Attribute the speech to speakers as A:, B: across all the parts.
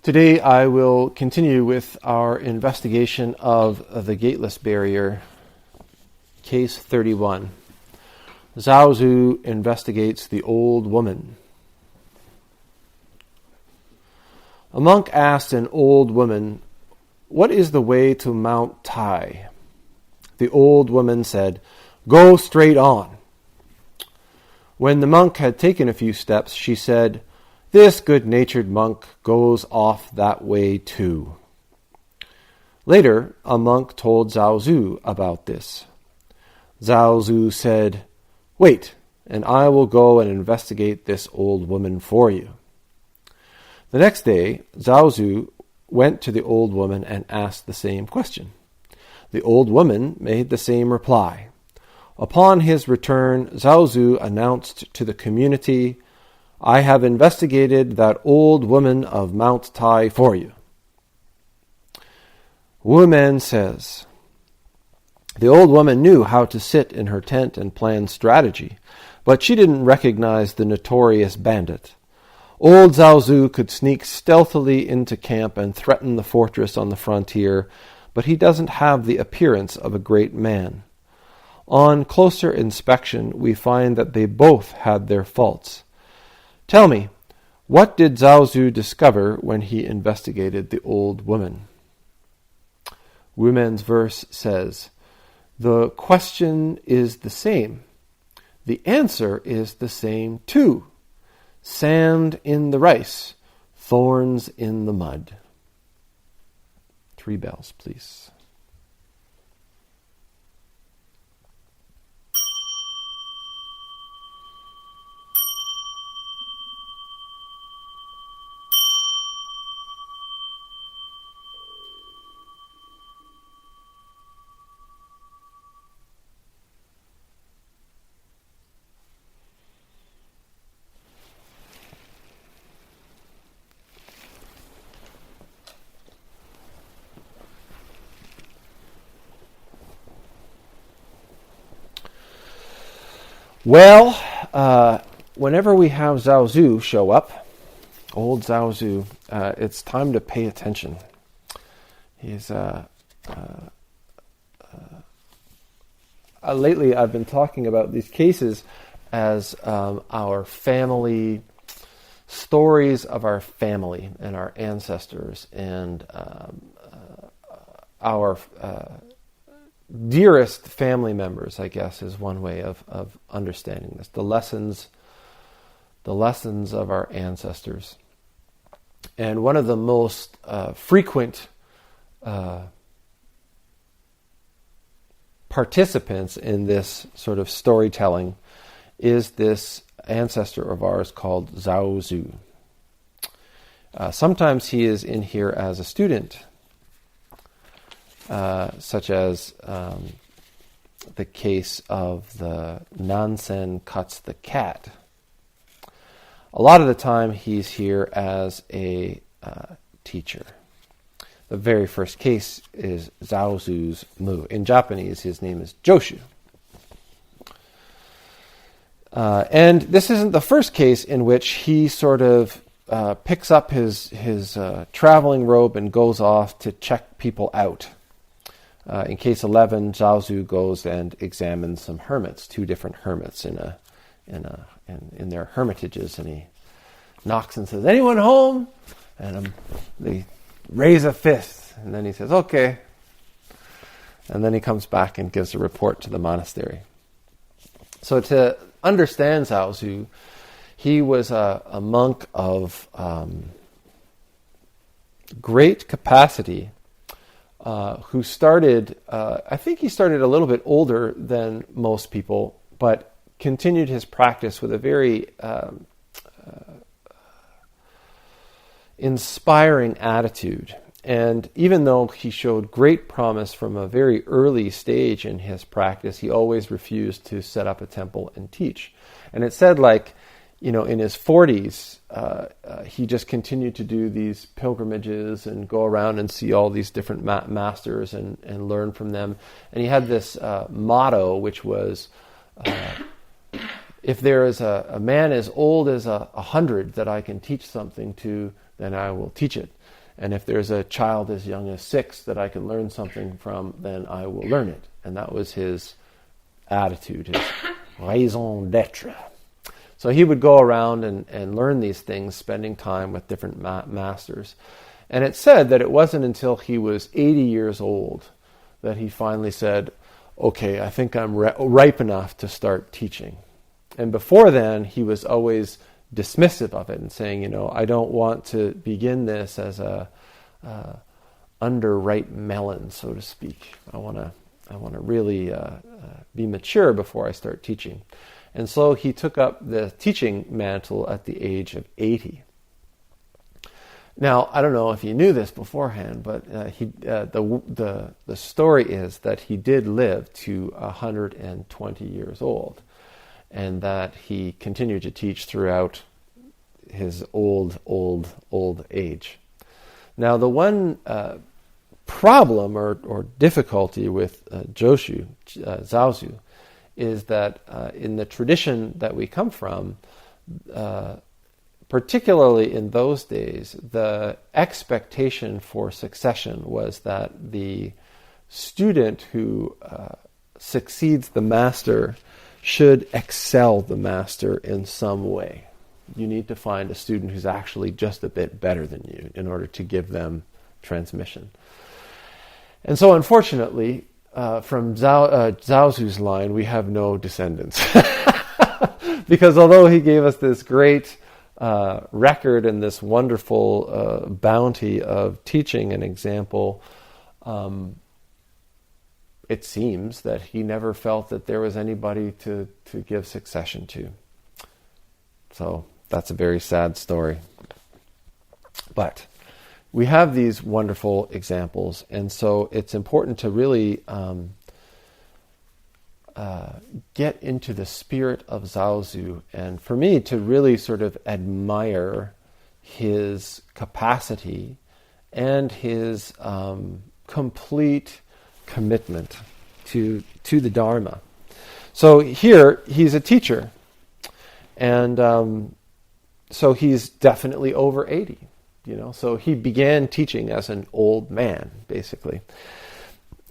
A: Today I will continue with our investigation of the Gateless barrier, case 31. Zhaozhou investigates the old woman. A monk asked an old woman, "What is the way to Mount Tai?" The old woman said, "Go straight on." When the monk had taken a few steps, she said, "This good-natured monk goes off that way too." Later, a monk told Zhaozhou about this. Zhaozhou said, "Wait, and I will go and investigate this old woman for you." The next day, Zhaozhou went to the old woman and asked the same question. The old woman made the same reply. Upon his return, Zhaozhou announced to the community, "I have investigated that old woman of Mount Tai for you." Wu Men says, the old woman knew how to sit in her tent and plan strategy, but she didn't recognize the notorious bandit. Old Zhaozhou could sneak stealthily into camp and threaten the fortress on the frontier, but he doesn't have the appearance of a great man. On closer inspection, we find that they both had their faults. Tell me, what did Zhaozhou discover when he investigated the old woman? Wu Men's verse says, "The question is the same. The answer is the same too. Sand in the rice, thorns in the mud." 3 bells, please. Well, whenever we have Zhaozhou show up, old Zhaozhou, it's time to pay attention. He's lately I've been talking about these cases as our family stories of our family and our ancestors and our dearest family members, I guess, is one way of understanding this. The lessons of our ancestors. And one of the most frequent participants in this sort of storytelling is this ancestor of ours called Zhaozhou. Sometimes he is in here as a student, such as the case of the Nansen cuts the cat. A lot of the time he's here as a teacher. The very first case is Zhaozhou's Mu. In Japanese, his name is Joshu. And this isn't the first case in which he sort of picks up his traveling robe and goes off to check people out. In case 11, Zhaozhou goes and examines some hermits, 2 different hermits in their hermitages, and he knocks and says, "Anyone home?" And they raise a fist, and then he says, "Okay." And then he comes back and gives a report to the monastery. So to understand Zhaozhou, he was a monk of great capacity, who started, I think he started a little bit older than most people, but continued his practice with a very inspiring attitude. And even though he showed great promise from a very early stage in his practice, he always refused to set up a temple and teach. And it said, like, in his 40s, he just continued to do these pilgrimages and go around and see all these different masters and learn from them. And he had this motto, which was, if there is a man as old as 100 that I can teach something to, then I will teach it. And if there's a child as young as 6 that I can learn something from, then I will learn it. And that was his attitude, his raison d'être. So he would go around and learn these things, spending time with different masters. And it said that it wasn't until he was 80 years old that he finally said, okay, I think I'm ripe enough to start teaching. And before then, he was always dismissive of it and saying, I don't want to begin this as a underripe melon, so to speak. I want to really be mature before I start teaching. And so he took up the teaching mantle at the age of 80. Now, I don't know if you knew this beforehand, but the story is that he did live to 120 years old, and that he continued to teach throughout his old age. Now, the one problem or difficulty with Zhaozhou, is that in the tradition that we come from, particularly in those days, the expectation for succession was that the student who succeeds the master should excel the master in some way. You need to find a student who's actually just a bit better than you in order to give them transmission. And so, unfortunately, from Zhaozhou's line, we have no descendants. Because although he gave us this great record and this wonderful bounty of teaching and example, it seems that he never felt that there was anybody to give succession to. So that's a very sad story. But we have these wonderful examples, and so it's important to really get into the spirit of Zhaozhou, and for me to really sort of admire his capacity and his complete commitment to the Dharma. So here he's a teacher, and so he's definitely over 80. So he began teaching as an old man, basically.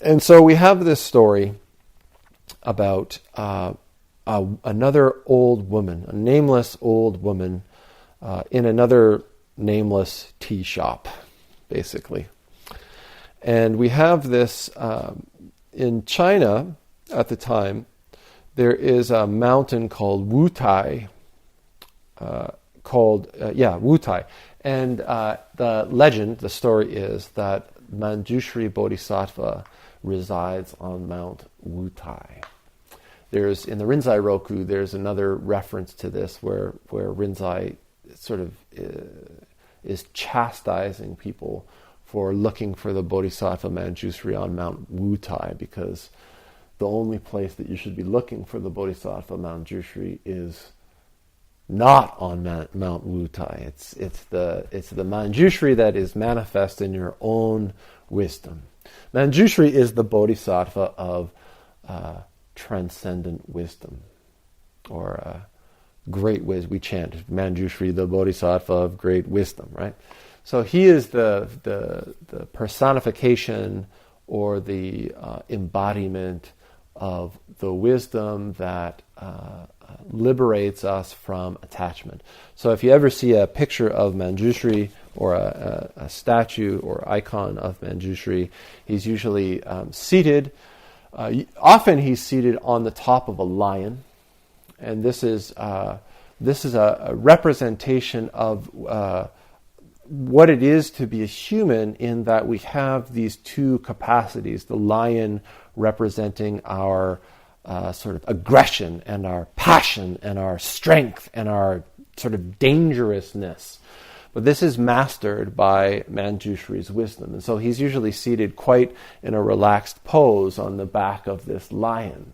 A: And so we have this story about another old woman, a nameless old woman, in another nameless tea shop, basically. And we have this in China at the time. There is a mountain called Wutai, Wutai. And the legend, the story is that Manjushri Bodhisattva resides on Mount Wutai. There's, in the Rinzai Roku, there's another reference to this where Rinzai sort of is chastising people for looking for the Bodhisattva Manjushri on Mount Wutai, because the only place that you should be looking for the Bodhisattva Manjushri is not on Mount Wutai. It's the Manjushri that is manifest in your own wisdom. Manjushri is the Bodhisattva of transcendent wisdom, or great wisdom. We chant Manjushri, the Bodhisattva of great wisdom, right? So he is the personification or the embodiment of the wisdom that liberates us from attachment. So if you ever see a picture of Manjushri or a statue or icon of Manjushri, he's usually seated. Often he's seated on the top of a lion, and this is a representation of what it is to be a human, in that we have these two capacities, the lion representing our sort of aggression and our passion and our strength and our sort of dangerousness. But this is mastered by Manjushri's wisdom. And so he's usually seated quite in a relaxed pose on the back of this lion.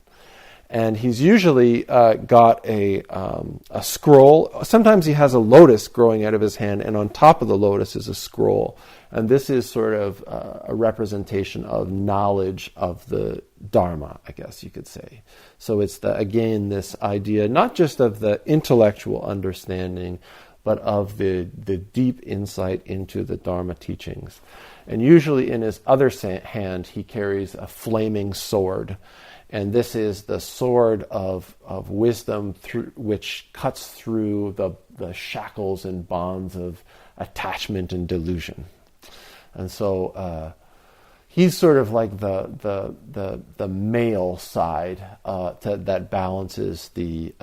A: And he's usually got a scroll. Sometimes he has a lotus growing out of his hand, and on top of the lotus is a scroll. And this is sort of a representation of knowledge of the Dharma, I guess you could say. So it's, again, this idea not just of the intellectual understanding, but of the deep insight into the Dharma teachings. And usually in his other hand, he carries a flaming sword. And this is the sword of wisdom, which cuts through the shackles and bonds of attachment and delusion. And so he's sort of like the male side that balances the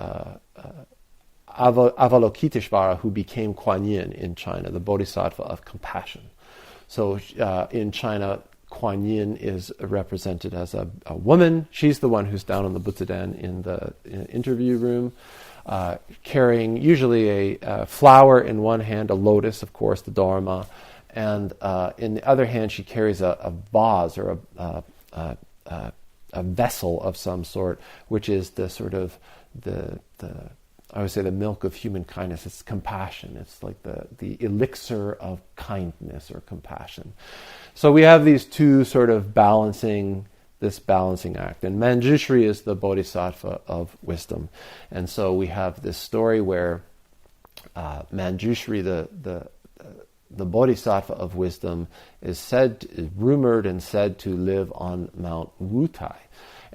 A: Avalokiteshvara, who became Kuan Yin in China, the bodhisattva of compassion. So in China, Kuan Yin is represented as a woman. She's the one who's down on the Butsudan in the interview room, carrying usually a flower in one hand, a lotus, of course, the Dharma, and in the other hand she carries a vase or a vessel of some sort, which is the sort of the I would say the milk of human kindness. It's compassion. It's like the elixir of kindness or compassion. So we have these two sort of balancing act. And Manjushri is the bodhisattva of wisdom. And so we have this story where Manjushri, the bodhisattva of wisdom, is rumored and said to live on Mount Wutai.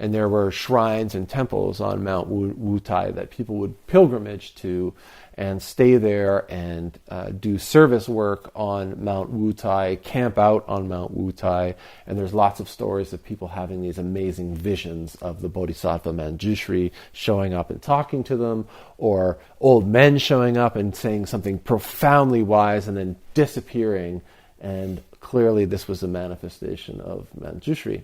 A: And there were shrines and temples on Mount Wutai that people would pilgrimage to and stay there and do service work on Mount Wutai, camp out on Mount Wutai. And there's lots of stories of people having these amazing visions of the Bodhisattva Manjushri showing up and talking to them, or old men showing up and saying something profoundly wise and then disappearing. And clearly this was a manifestation of Manjushri.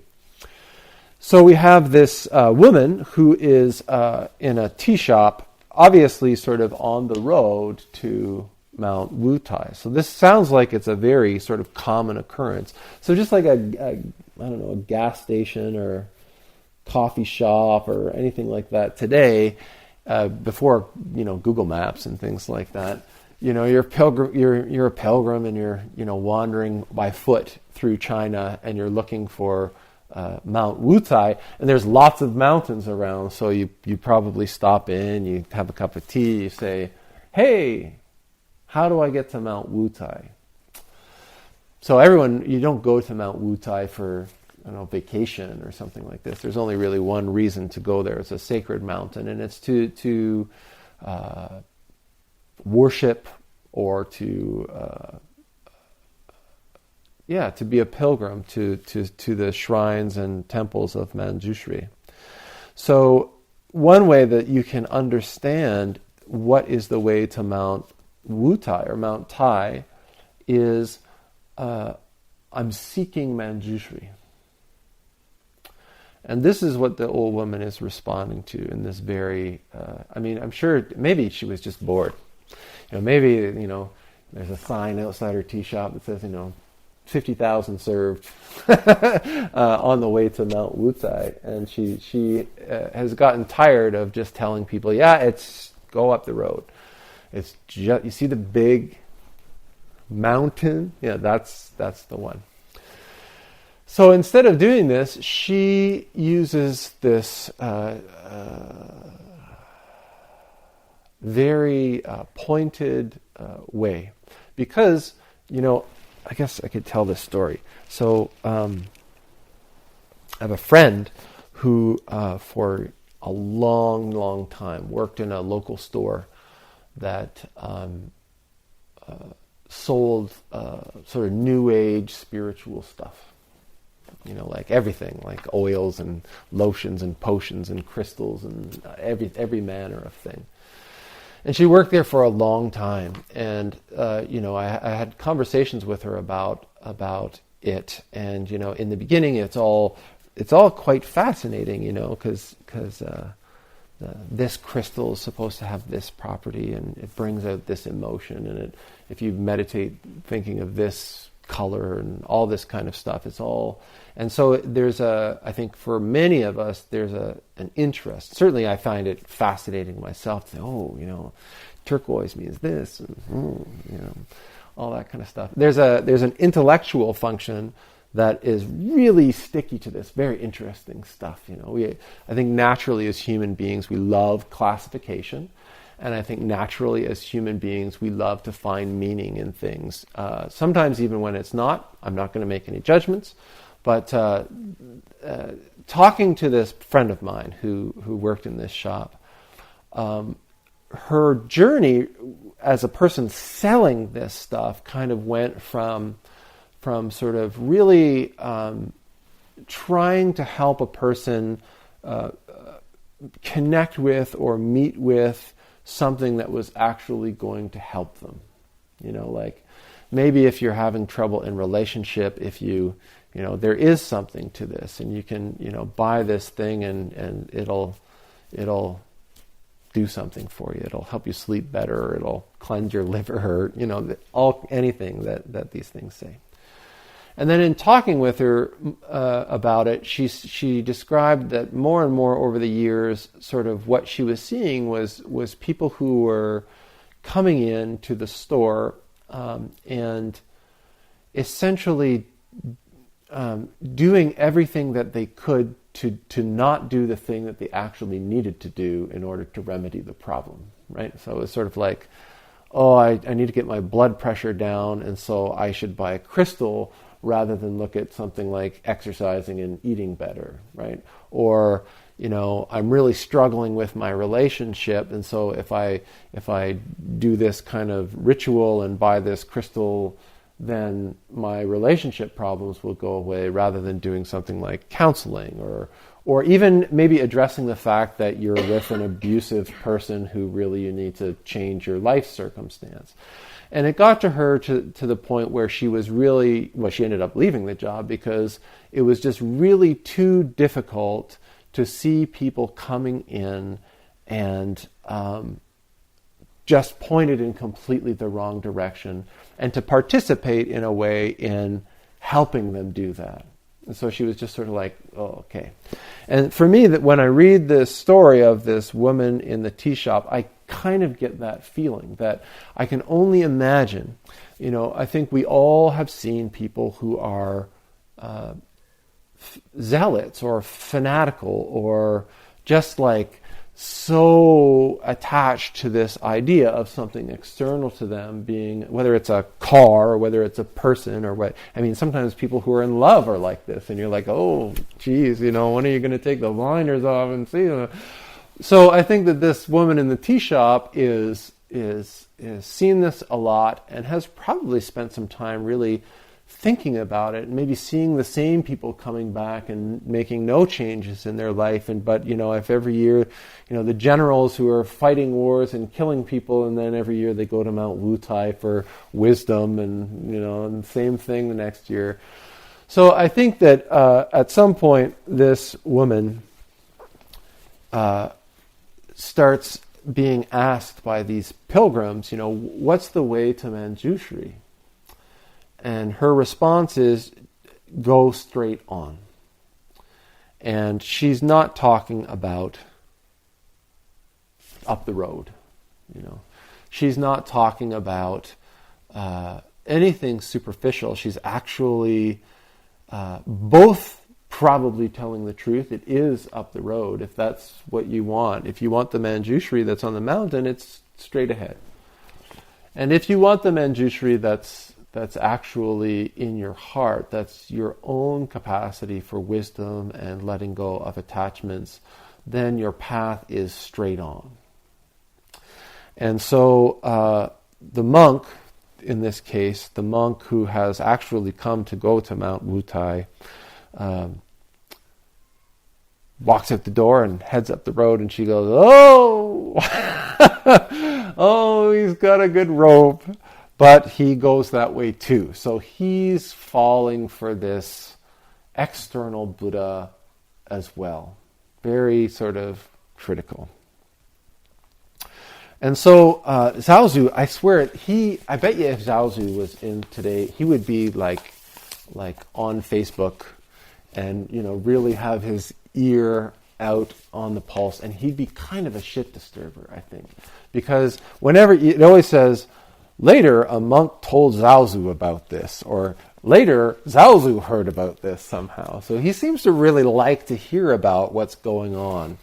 A: So we have this woman who is in a tea shop, obviously sort of on the road to Mount Wutai. So this sounds like it's a very sort of common occurrence. So just like a gas station or coffee shop or anything like that today, before Google Maps and things like that, you're a pilgrim and you're wandering by foot through China and you're looking for Mount Wutai, and there's lots of mountains around, so you probably stop in, you have a cup of tea, you say, hey, how do I get to Mount Wutai? So you don't go to Mount Wutai for vacation or something like this. There's only really one reason to go there. It's a sacred mountain, and it's to worship or to be a pilgrim to the shrines and temples of Manjushri. So one way that you can understand what is the way to Mount Wutai or Mount Tai is I'm seeking Manjushri. And this is what the old woman is responding to in this very, I'm sure maybe she was just bored. Maybe, there's a sign outside her tea shop that says, 50,000 served on the way to Mount Wutai, and she has gotten tired of just telling people, it's go up the road. It's just, you see the big mountain? Yeah, that's the one. So instead of doing this, she uses this very pointed way, because I guess I could tell this story. So I have a friend who for a long, long time worked in a local store that sold sort of new age spiritual stuff. Like everything, like oils and lotions and potions and crystals and every manner of thing. And she worked there for a long time, and I had conversations with her about it. And in the beginning, it's all quite fascinating, because this crystal is supposed to have this property, and it brings out this emotion, and if you meditate thinking of this color and all this kind of stuff, it's all. And so there's I think for many of us, there's an interest. Certainly I find it fascinating myself to say, turquoise means this, and all that kind of stuff. There's an intellectual function that is really sticky to this, very interesting stuff. I think naturally as human beings, we love classification. And I think naturally as human beings, we love to find meaning in things. Sometimes even when it's not. I'm not going to make any judgments. But talking to this friend of mine who worked in this shop, her journey as a person selling this stuff kind of went from sort of really trying to help a person connect with or meet with something that was actually going to help them. Like maybe if you're having trouble in relationship, if there is something to this and you can, buy this thing and it'll do something for you. It'll help you sleep better. It'll cleanse your liver, anything that these things say. And then in talking with her about it, she described that more and more over the years, sort of what she was seeing was people who were coming in to the store and essentially doing everything that they could to not do the thing that they actually needed to do in order to remedy the problem, right? So it was sort of like, I need to get my blood pressure down, and so I should buy a crystal rather than look at something like exercising and eating better, right? Or, I'm really struggling with my relationship, and so if I do this kind of ritual and buy this crystal, then my relationship problems will go away, rather than doing something like counseling or even maybe addressing the fact that you're with an abusive person who really you need to change your life circumstance. And it got to her to the point where she was really, she ended up leaving the job because it was just really too difficult to see people coming in and just pointed in completely the wrong direction, and to participate in a way in helping them do that. And so she was just sort of like, okay. And for me, that when I read this story of this woman in the tea shop, I kind of get that feeling that I can only imagine. I think we all have seen people who are zealots or fanatical or just like so attached to this idea of something external to them being, whether it's a car or whether it's a person or what. I mean, sometimes people who are in love are like this, and you're like, oh, geez, when are you going to take the blinders off and see? So I think that this woman in the tea shop is seen this a lot and has probably spent some time really thinking about it, and maybe seeing the same people coming back and making no changes in their life. But if every year, the generals who are fighting wars and killing people, and then every year they go to Mount Wutai for wisdom, and same thing the next year. So I think that at some point this woman starts being asked by these pilgrims, what's the way to Manjushri? And her response is, go straight on. And she's not talking about up the road. She's not talking about anything superficial. She's actually both probably telling the truth. It is up the road if that's what you want. If you want the Manjushri that's on the mountain, it's straight ahead. And if you want the Manjushri that's actually in your heart, that's your own capacity for wisdom and letting go of attachments, then your path is straight on. And so the monk, in this case, the monk who has actually come to go to Mount Wutai, walks out the door and heads up the road, and she goes, oh, oh, he's got a good rope. But he goes that way too. So he's falling for this external Buddha as well. Very sort of critical. And so Zhaozhou, I swear, I bet you if Zhaozhou was in today, he would be like on Facebook and, really have his ear out on the pulse. And he'd be kind of a shit disturber, I think. Because whenever, it always says, later, a monk told Zhaozhou about this, or later, Zhaozhou heard about this somehow. So he seems to really like to hear about what's going on.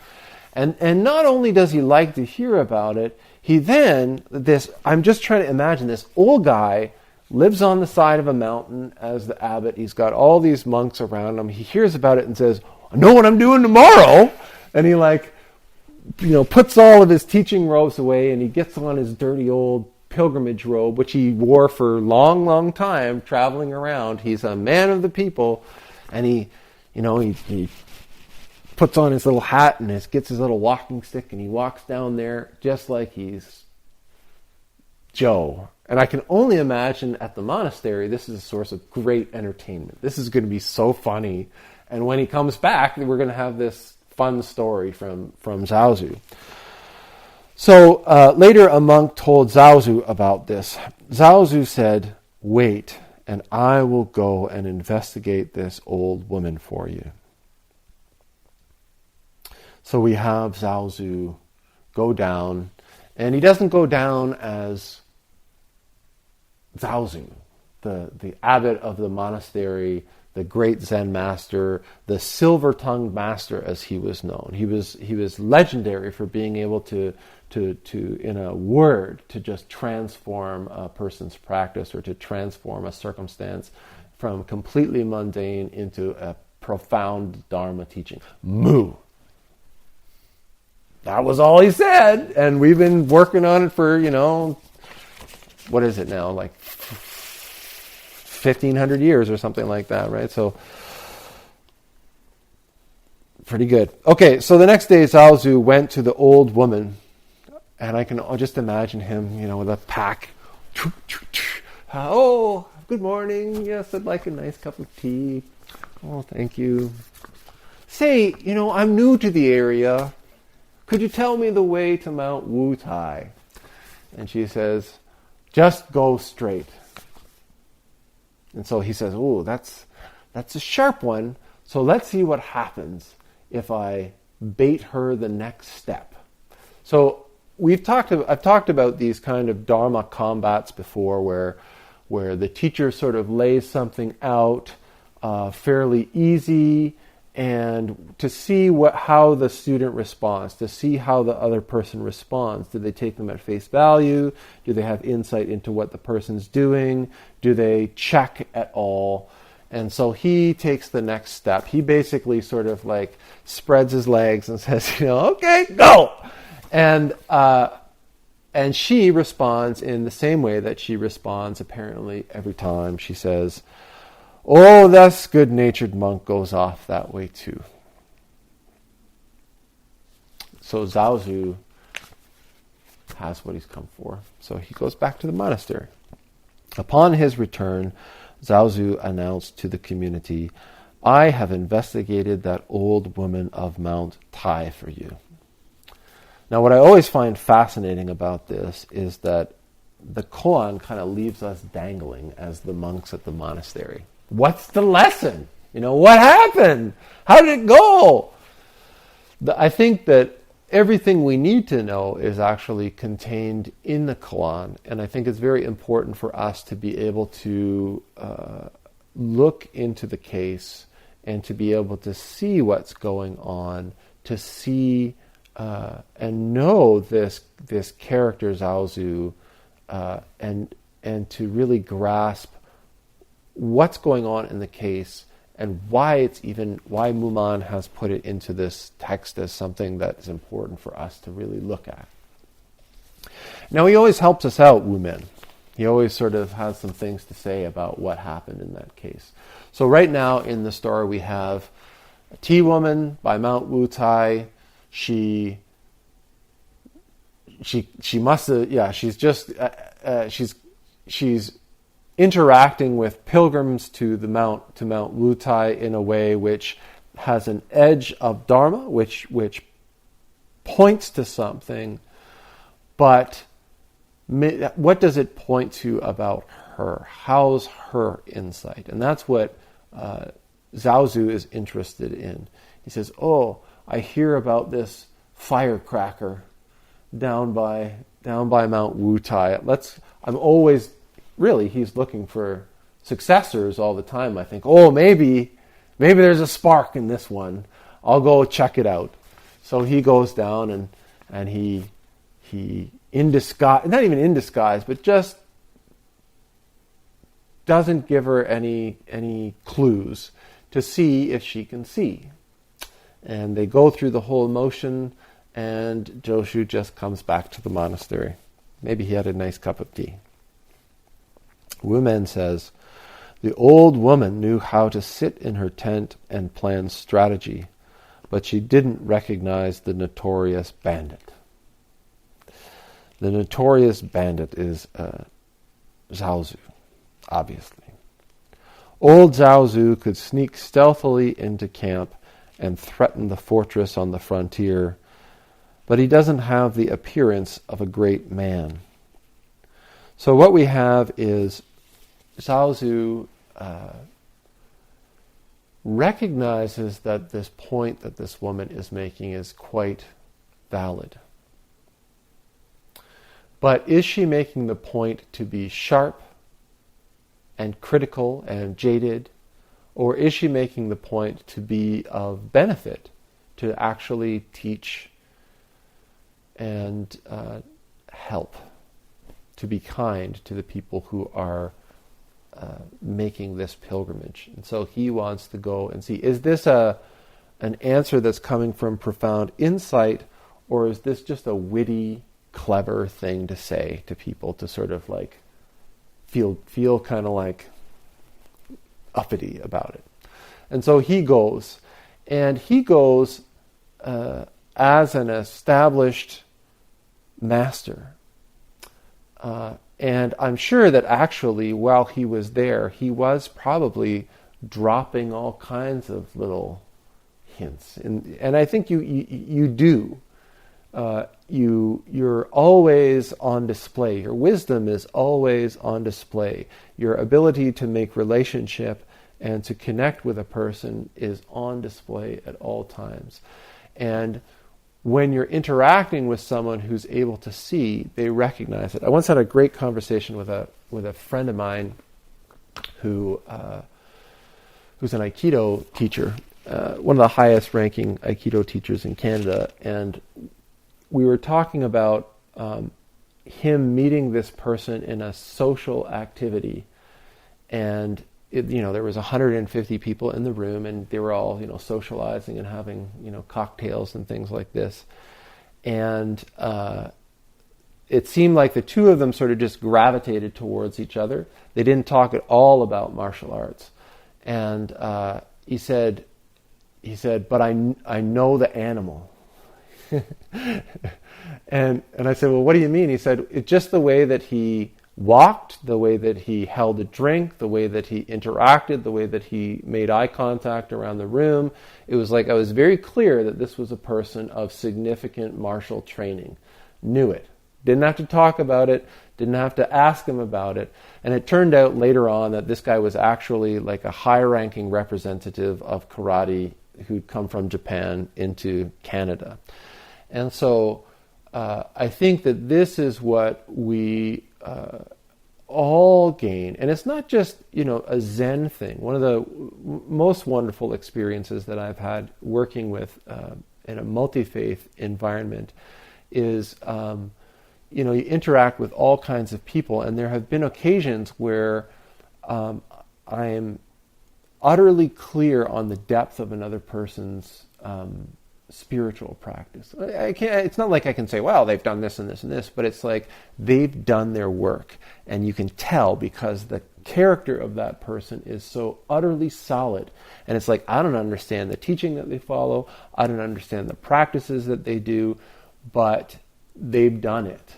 A: And not only does he like to hear about it, I'm just trying to imagine this old guy lives on the side of a mountain as the abbot. He's got all these monks around him. He hears about it and says, I know what I'm doing tomorrow. And he puts all of his teaching robes away and he gets on his dirty old pilgrimage robe, which he wore for a long, long time traveling around. He's a man of the people. And he puts on his little hat and gets his little walking stick and he walks down there just like he's Joe. And I can only imagine at the monastery, this is a source of great entertainment. This is going to be so funny. And when he comes back, we're going to have this fun story from Zhaozhou. So later a monk told Zhaozhou about this. Zhaozhou said, wait, and I will go and investigate this old woman for you. So we have Zhaozhou go down, and he doesn't go down as Zhaozhou, the abbot of the monastery, the great Zen master, the silver-tongued master as he was known. He was legendary for being able to in a word to just transform a person's practice or to transform a circumstance from completely mundane into a profound Dharma teaching. Moo. That was all he said, and we've been working on it for, what is it now, like 1,500 years or something like that, right? So, pretty good. Okay, so the next day, Zhaozhou went to the old woman, and I can just imagine him, with a pack. Oh, good morning. Yes, I'd like a nice cup of tea. Oh, thank you. Say, I'm new to the area. Could you tell me the way to Mount Wutai? And she says, just go straight. And so he says, oh, that's a sharp one. So let's see what happens if I bait her the next step. So I've talked about these kind of Dharma combats before where the teacher sort of lays something out fairly easy, and to see how the student responds, to see how the other person responds. Do they take them at face value? Do they have insight into what the person's doing? Do they check at all? And so he takes the next step. He basically sort of like spreads his legs and says, okay, go! And she responds in the same way that she responds apparently every time. She says, oh, this good-natured monk goes off that way too. So Zhaozhou has what he's come for. So he goes back to the monastery. Upon his return, Zhaozhou announced to the community, I have investigated that old woman of Mount Tai for you. Now, what I always find fascinating about this is that the koan kind of leaves us dangling as the monks at the monastery. What's the lesson? What happened? How did it go? I think that everything we need to know is actually contained in the koan, and I think it's very important for us to be able to look into the case and to be able to see what's going on, to see and know this character Zhaozhou, and to really grasp what's going on in the case and why Muman has put it into this text as something that is important for us to really look at. Now, he always helps us out, Wu Men. He always sort of has some things to say about what happened in that case. So right now in the story we have a tea woman by Mount Wutai. She must have, she's interacting with pilgrims to Mount Wutai in a way which has an edge of Dharma, which points to something, but what does it point to about her? How's her insight? And that's what Zhaozhou is interested in. He says, oh, I hear about this firecracker down by Mount Wutai. I'm always, really, he's looking for successors all the time. I think, oh, maybe there's a spark in this one. I'll go check it out. So he goes down and he in disguise, not even in disguise, but just doesn't give her any clues to see if she can see. And they go through the whole motion, and Zhaozhou just comes back to the monastery. Maybe he had a nice cup of tea. Wu Men says, the old woman knew how to sit in her tent and plan strategy, but she didn't recognize the notorious bandit. The notorious bandit is Zhaozhou, obviously. Old Zhaozhou could sneak stealthily into camp and threaten the fortress on the frontier, but he doesn't have the appearance of a great man. So what we have is Zhaozhou recognizes that this point that this woman is making is quite valid. But is she making the point to be sharp and critical and jaded, or is she making the point to be of benefit, to actually teach and help, to be kind to the people who are making this pilgrimage? And so he wants to go and see, is this an answer that's coming from profound insight, or is this just a witty, clever thing to say to people to sort of like feel kind of like uppity about it? And so he goes, and he goes as an established master. And I'm sure that actually while he was there, he was probably dropping all kinds of little hints. And I think you do. You're always on display. Your wisdom is always on display. Your ability to make relationship and to connect with a person is on display at all times. And when you're interacting with someone who's able to see, they recognize it. I once had a great conversation with a friend of mine who's an Aikido teacher, one of the highest ranking Aikido teachers in Canada, and we were talking about him meeting this person in a social activity, and there was 150 people in the room, and they were all socializing and having cocktails and things like this, and it seemed like the two of them sort of just gravitated towards each other. They didn't talk at all about martial arts, and he said, "But I know the animal." and I said, "Well, what do you mean?" He said, "It's just the way that he walked, the way that he held a drink, the way that he interacted, the way that he made eye contact around the room. It was like I was very clear that this was a person of significant martial training. Knew it. Didn't have to talk about it, didn't have to ask him about it." And it turned out later on that this guy was actually like a high-ranking representative of karate who'd come from Japan into Canada. And so I think that this is what we all gain. And it's not just, a Zen thing. One of the most wonderful experiences that I've had working with in a multi-faith environment is, you interact with all kinds of people. And there have been occasions where I am utterly clear on the depth of another person's spiritual practice. It's not like I can say, well, they've done this and this and this, but it's like they've done their work, and you can tell because the character of that person is so utterly solid. And it's like, I don't understand the teaching that they follow, I don't understand the practices that they do, but they've done it,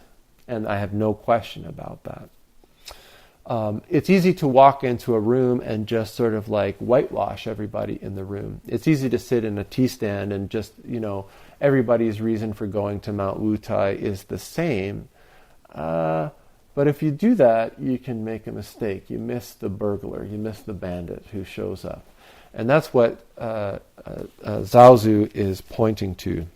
A: and I have no question about that. It's easy to walk into a room and just sort of like whitewash everybody in the room. It's easy to sit in a tea stand and just, everybody's reason for going to Mount Wutai is the same. But if you do that, you can make a mistake. You miss the burglar, you miss the bandit who shows up. And that's what Zhaozhou is pointing to.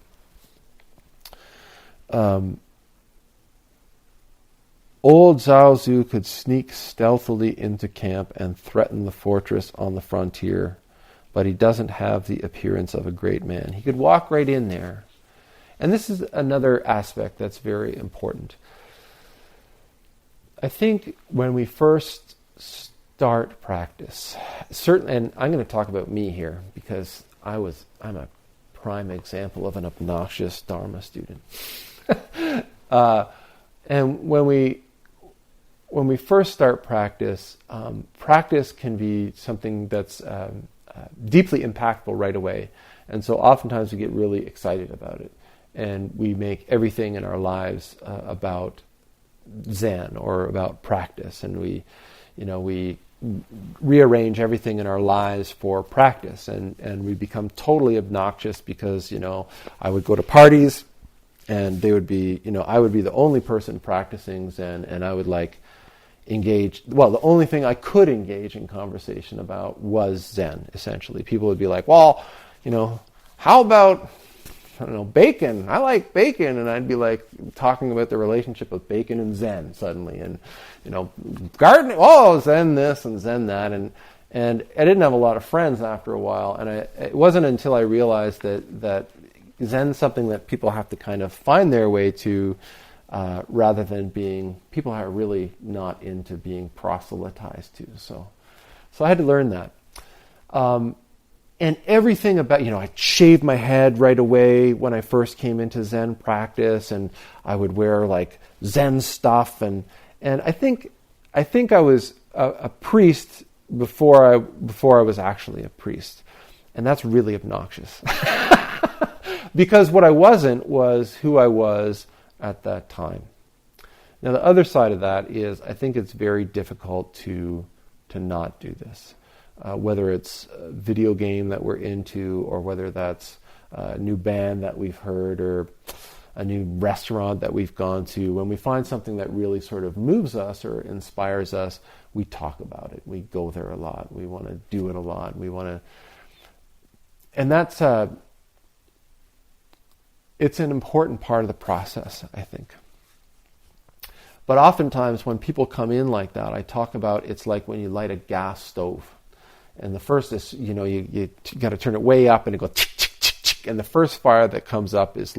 A: Old Zhaozhou could sneak stealthily into camp and threaten the fortress on the frontier, but he doesn't have the appearance of a great man. He could walk right in there, And this is another aspect that's very important. I think when we first start practice, certainly, and I'm going to talk about me here because I'm a prime example of an obnoxious Dharma student. And when we first start practice, practice can be something that's deeply impactful right away. And so oftentimes we get really excited about it. And we make everything in our lives about Zen or about practice. And we rearrange everything in our lives for practice. And we become totally obnoxious because, I would go to parties and they would be, I would be the only person practicing Zen, and I would engage. Well, the only thing I could engage in conversation about was Zen, essentially. People would be like, well, how about, bacon? I like bacon. And I'd be talking about the relationship of bacon and Zen suddenly. And, gardening, Zen this and Zen that. And I didn't have a lot of friends after a while. And it wasn't until I realized that Zen's something that people have to kind of find their way to, rather than people are really not into being proselytized to. So I had to learn that. And everything about, I shaved my head right away when I first came into Zen practice, and I would wear Zen stuff. And I think I was a priest before I was actually a priest. And that's really obnoxious. Because what I wasn't was who I was at that time. Now, the other side of that is I think it's very difficult to not do this. Whether it's a video game that we're into, or whether that's a new band that we've heard, or a new restaurant that we've gone to, when we find something that really sort of moves us or inspires us, we talk about it. We go there a lot. We want to do it a lot. And that's it's an important part of the process, I think. But oftentimes when people come in like that, I talk about it's like when you light a gas stove. And the first is, you got to turn it way up and it goes, and the first fire that comes up is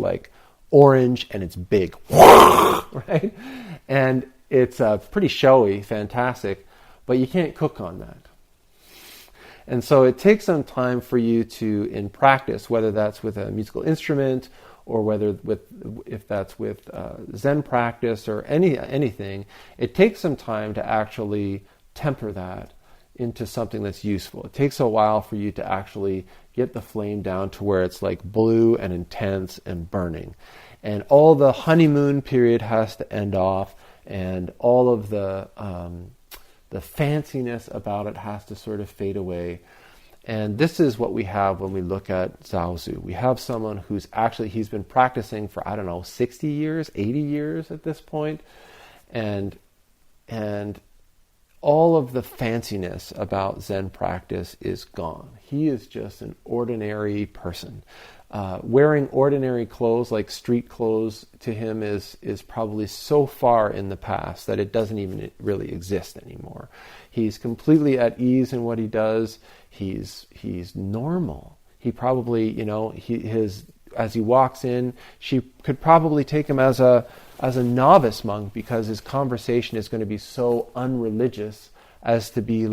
A: orange and it's big, right? And it's pretty showy, fantastic, but you can't cook on that. And so it takes some time for you to, in practice, whether that's with a musical instrument or if that's with Zen practice or anything, it takes some time to actually temper that into something that's useful. It takes a while for you to actually get the flame down to where it's blue and intense and burning. And all the honeymoon period has to end off, and all of the fanciness about it has to sort of fade away. And this is what we have when we look at Zhaozhou. We have someone who's he's been practicing for, 60 years, 80 years at this point. And all of the fanciness about Zen practice is gone. He is just an ordinary person. Wearing ordinary clothes, like street clothes, to him is probably so far in the past that it doesn't even really exist anymore. He's completely at ease in what he does. He's normal. He probably, as he walks in, she could probably take him as a novice monk, because his conversation is going to be so unreligious as to be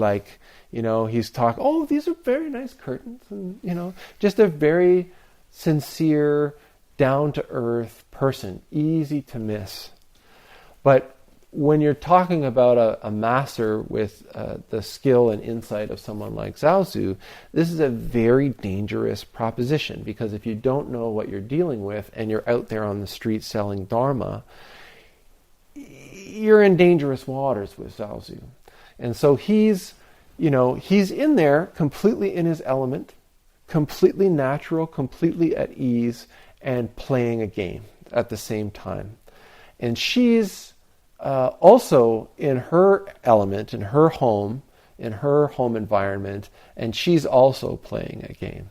A: he's talking, these are very nice curtains, and, just a very sincere, down-to-earth person, easy to miss. But when you're talking about a master with the skill and insight of someone like Zhaozhou, this is a very dangerous proposition, because if you don't know what you're dealing with and you're out there on the street selling Dharma, you're in dangerous waters with Zhaozhou. And so he's in there completely in his element, completely natural, completely at ease, and playing a game at the same time. And she's also in her element, in her home environment, and she's also playing a game.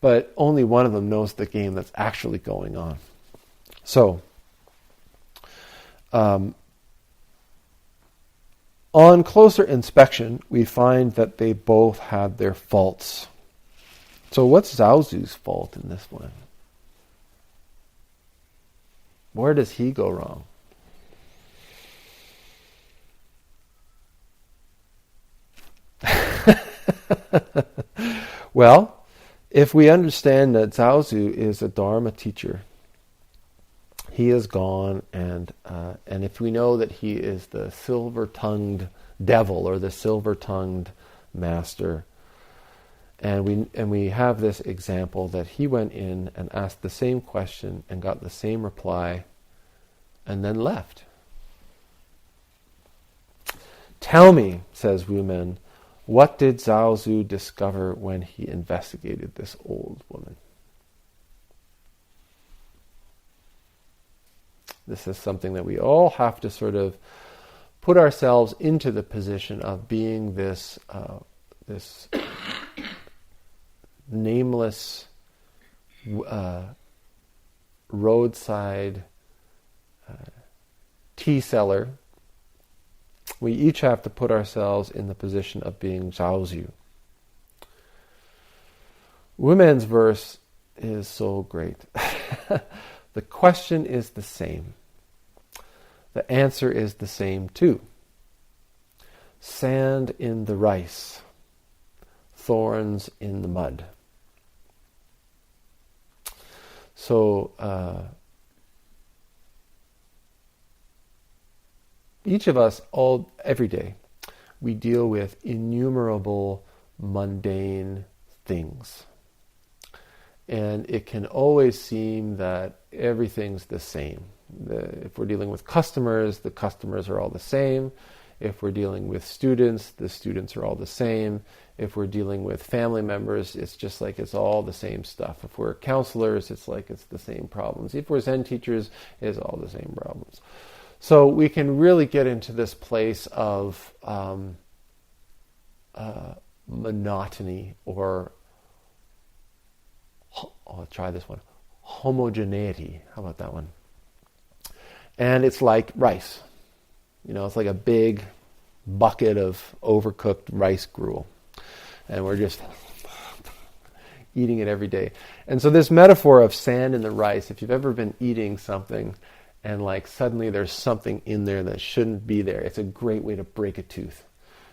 A: But only one of them knows the game that's actually going on. So, on closer inspection, we find that they both had their faults. So what's Zhaozhou's fault in this one? Where does he go wrong? Well, if we understand that Zhaozhou is a Dharma teacher, he is gone, and if we know that he is the silver-tongued devil or the silver-tongued master, and we have this example that he went in and asked the same question and got the same reply, and then left. Tell me, says Wu Men, what did Zhaozhou discover when he investigated this old woman? This is something that we all have to sort of put ourselves into the position of being this nameless roadside tea seller. We each have to put ourselves in the position of being Zhaozhou. Wu Men's verse is so great. The question is the same. The answer is the same too. Sand in the rice, thorns in the mud. So each of us, every day, we deal with innumerable mundane things. And it can always seem that everything's the same. If we're dealing with customers, the customers are all the same. If we're dealing with students, the students are all the same. If we're dealing with family members, it's just like it's all the same stuff. If we're counselors, it's like it's the same problems. If we're Zen teachers, it's all the same problems. So we can really get into this place of monotony, or I'll try this one, homogeneity. How about that one? And it's like rice. It's like a big bucket of overcooked rice gruel. And we're just eating it every day. And so this metaphor of sand in the rice, if you've ever been eating something and like suddenly there's something in there that shouldn't be there, it's a great way to break a tooth.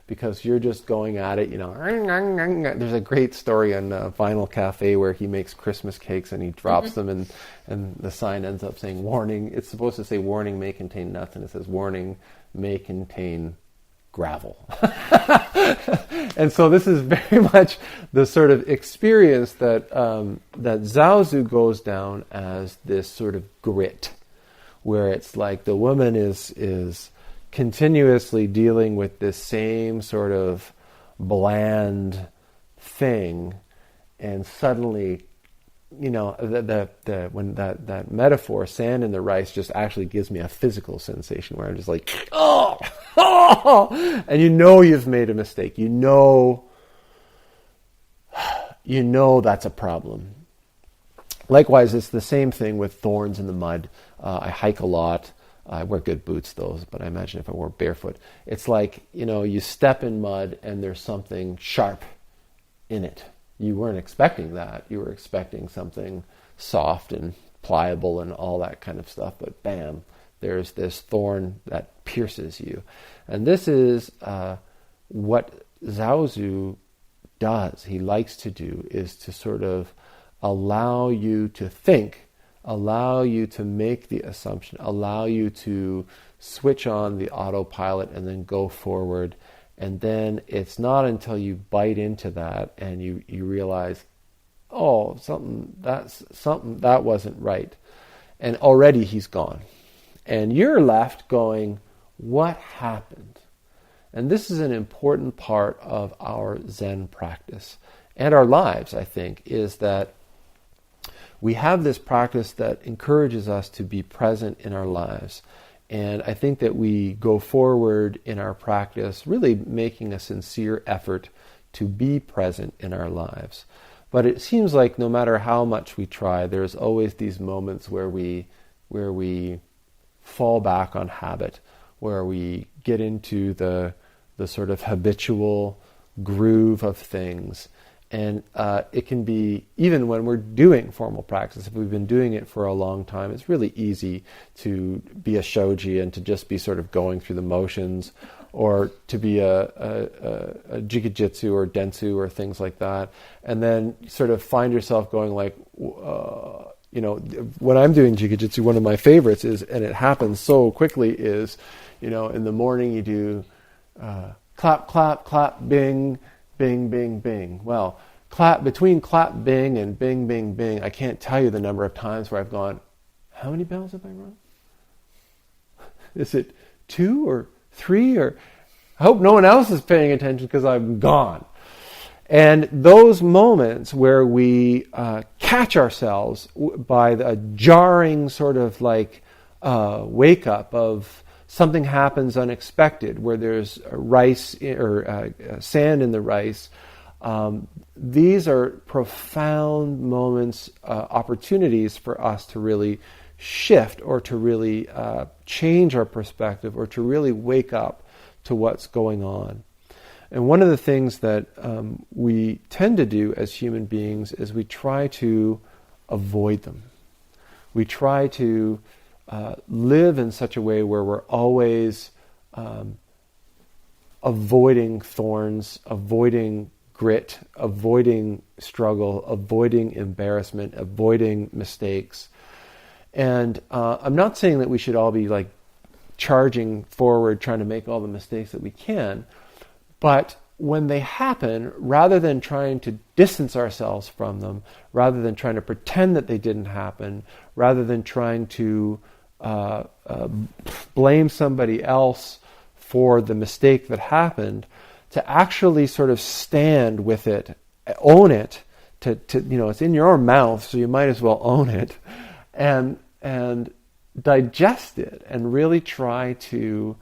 A: Because you're just going at it, There's a great story on Vinyl Cafe where he makes Christmas cakes and he drops them and the sign ends up saying, warning. It's supposed to say, warning may contain nuts, and it says, warning may contain gravel. And so this is very much the sort of experience that Zhaozhou goes down as this sort of grit, where it's like the woman is continuously dealing with this same sort of bland thing, and suddenly, when that metaphor, sand in the rice, just actually gives me a physical sensation where I'm just like, oh, and you've made a mistake. You know that's a problem. Likewise, it's the same thing with thorns in the mud. I hike a lot. I wear good boots, though, but I imagine if I wore barefoot, it's like, you step in mud and there's something sharp in it. You weren't expecting that. You were expecting something soft and pliable and all that kind of stuff, but bam, there's this thorn that pierces you. And this is what Zhaozhou does. He likes to do is to sort of allow you to think, allow you to make the assumption, allow you to switch on the autopilot and then go forward. And then it's not until you bite into that and you realize, oh, something that wasn't right. And already he's gone. And you're left going, what happened? And this is an important part of our Zen practice and our lives, I think, is that we have this practice that encourages us to be present in our lives. And I think that we go forward in our practice really making a sincere effort to be present in our lives. But it seems like no matter how much we try, there's always these moments where we fall back on habit, where we get into the sort of habitual groove of things. And it can be, even when we're doing formal practice, if we've been doing it for a long time, it's really easy to be a shoji and to just be sort of going through the motions, or to be a jikijitsu or dentsu or things like that, and then sort of find yourself going like, when I'm doing jikijitsu, one of my favorites is, and it happens so quickly, is, in the morning you do clap, clap, clap, bing, bing, bing, bing. Well, between clap, bing, and bing, bing, bing, I can't tell you the number of times where I've gone, how many bells have I rung? Is it 2 or 3? Or I hope no one else is paying attention because I'm gone. And those moments where we catch ourselves by the jarring sort of like wake up of something happens unexpected, where there's rice or sand in the rice, these are profound moments, opportunities for us to really shift, or to really change our perspective, or to really wake up to what's going on. And one of the things that we tend to do as human beings is we try to avoid them. We try to live in such a way where we're always avoiding thorns, avoiding grit, avoiding struggle, avoiding embarrassment, avoiding mistakes. And I'm not saying that we should all be like charging forward, trying to make all the mistakes that we can. But when they happen, rather than trying to distance ourselves from them, rather than trying to pretend that they didn't happen, rather than trying to blame somebody else for the mistake that happened, to actually sort of stand with it, own it, to it's in your mouth, so you might as well own it, and digest it, and really try to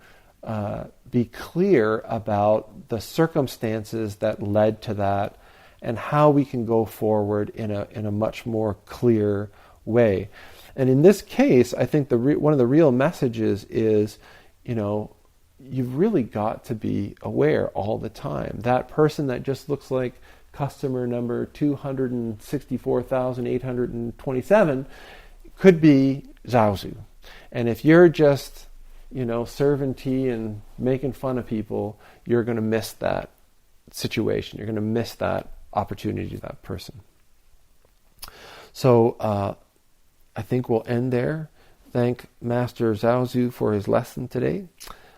A: be clear about the circumstances that led to that, and how we can go forward in a much more clear way. And in this case, I think one of the real messages is, you've really got to be aware all the time. That person that just looks like customer number 264,827 could be Zhaozhou. And if you're just serving tea and making fun of people, you're going to miss that situation. You're going to miss that opportunity to that person. So I think we'll end there. Thank Master Zhaozhou for his lesson today.